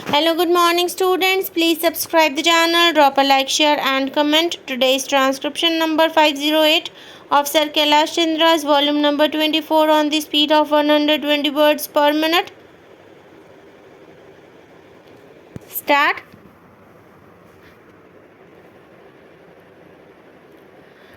Hello, good morning, students. Please subscribe the channel, drop a like, share, and comment. Today's transcription number 508 of Sir Kailash Chandra's volume number 24 on the speed of 120 words per minute. Start.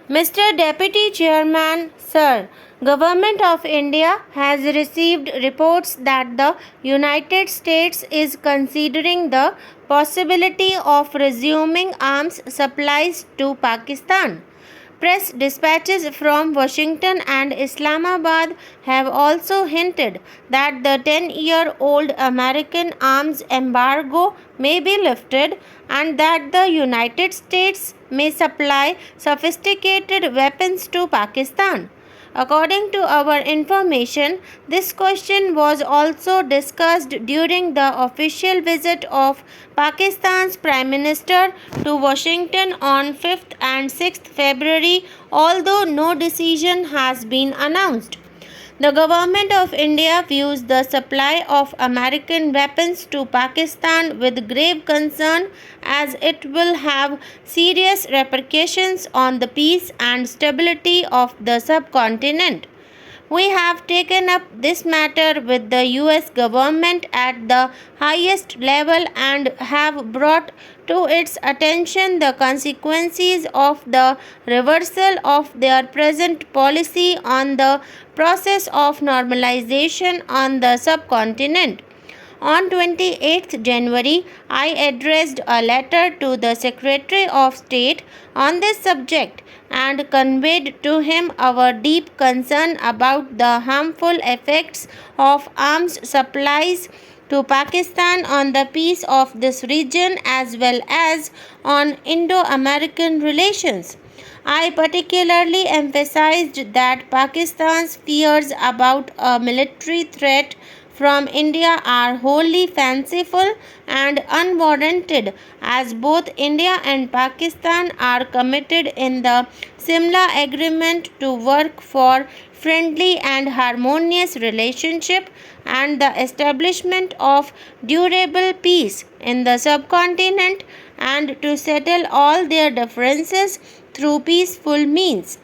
Mr. Deputy Chairman, Sir, Government of India has received reports that the United States is considering the possibility of resuming arms supplies to Pakistan. Press dispatches from Washington and Islamabad have also hinted that the 10-year-old American arms embargo may be lifted and that the United States may supply sophisticated weapons to Pakistan. According to our information, this question was also discussed during the official visit of Pakistan's Prime Minister to Washington on 5th and 6th February, although no decision has been announced. The Government of India views the supply of American weapons to Pakistan with grave concern as it will have serious repercussions on the peace and stability of the subcontinent. We have taken up this matter with the US government at the highest level and have brought to its attention the consequences of the reversal of their present policy on the process of normalization on the subcontinent. On 28th January, I addressed a letter to the Secretary of State on this subject and conveyed to him our deep concern about the harmful effects of arms supplies to Pakistan on the peace of this region as well as on Indo-American relations. I particularly emphasized that Pakistan's fears about a military threat from India are wholly fanciful and unwarranted, as both India and Pakistan are committed in the Simla Agreement to work for friendly and harmonious relationship and the establishment of durable peace in the subcontinent and to settle all their differences through peaceful means.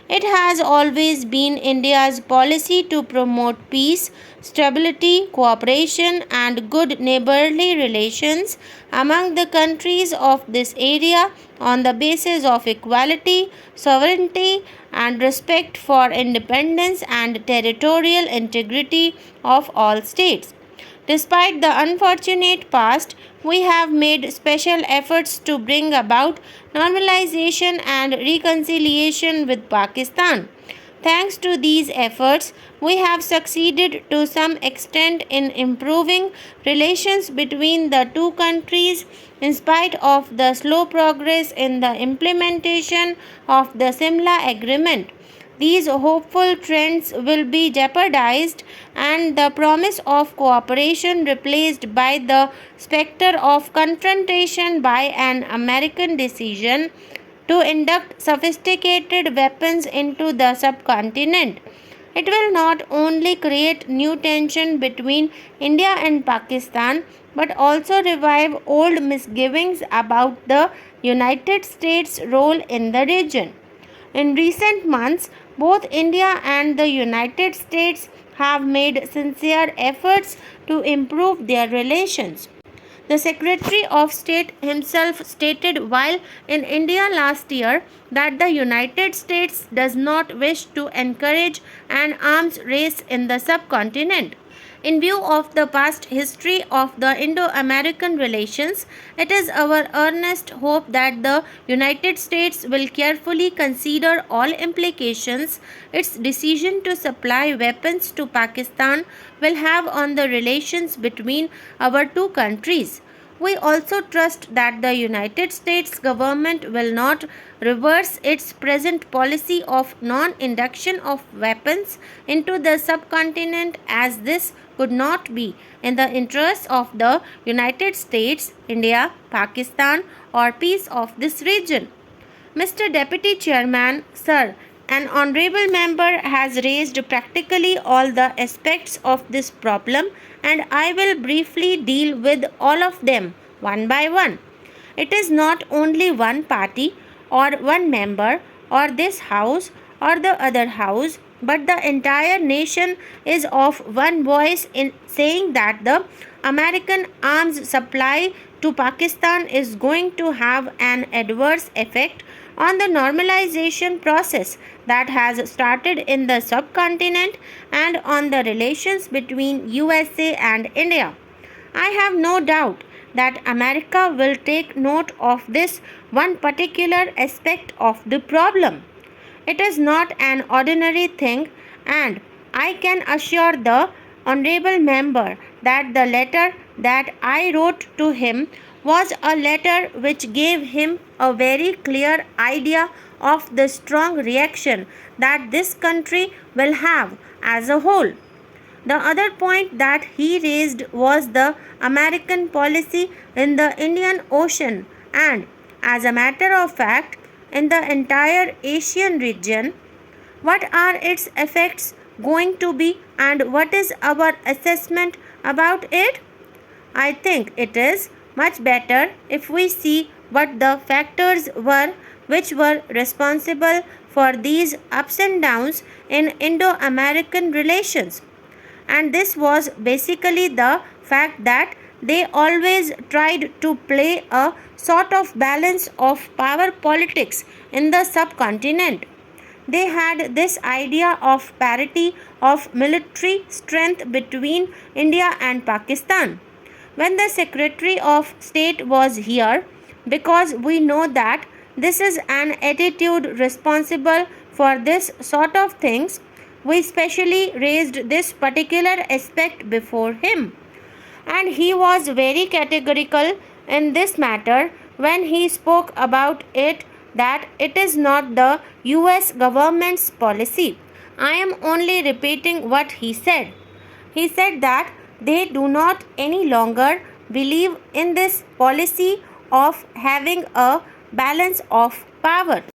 It has always been India's policy to promote peace, stability, cooperation, and good neighborly relations among the countries of this area on the basis of equality, sovereignty, and respect for independence and territorial integrity of all states. Despite the unfortunate past, we have made special efforts to bring about normalization and reconciliation with Pakistan. Thanks to these efforts, we have succeeded to some extent in improving relations between the two countries in spite of the slow progress in the implementation of the Simla Agreement. These hopeful trends will be jeopardized and the promise of cooperation replaced by the specter of confrontation by an American decision to induct sophisticated weapons into the subcontinent. It will not only create new tension between India and Pakistan but also revive old misgivings about the United States' role in the region. In recent months, both India and the United States have made sincere efforts to improve their relations. The Secretary of State himself stated while in India last year that the United States does not wish to encourage an arms race in the subcontinent. In view of the past history of the Indo-American relations, it is our earnest hope that the United States will carefully consider all implications its decision to supply weapons to Pakistan will have on the relations between our two countries. We also trust that the United States government will not reverse its present policy of non-induction of weapons into the subcontinent, as this could not be in the interests of the United States, India, Pakistan, or peace of this region. Mr. Deputy Chairman, Sir, An honorable member has raised practically all the aspects of this problem, and I will briefly deal with all of them one by one. It is not only one party or one member or this house or the other house, but the entire nation is of one voice in saying that the American arms supply to Pakistan is going to have an adverse effect on the normalization process that has started in the subcontinent and on the relations between USA and India. I have no doubt that America will take note of this one particular aspect of the problem. It is not an ordinary thing, and I can assure the honorable member that the letter that I wrote to him was a letter which gave him a very clear idea of the strong reaction that this country will have as a whole. The other point that he raised was the American policy in the Indian Ocean and, as a matter of fact, in the entire Asian region. What are its effects going to be and what is our assessment about it? I think it is much better if we see what the factors were which were responsible for these ups and downs in Indo American relations. And this was basically the fact that they always tried to play a sort of balance of power politics in the subcontinent. They had this idea of parity of military strength between India and Pakistan. When the Secretary of State was here, because we know that this is an attitude responsible for this sort of things, we specially raised this particular aspect before him. And he was very categorical in this matter when he spoke about it that it is not the US government's policy. I am only repeating what he said. He said that they do not any longer believe in this policy of having a balance of power.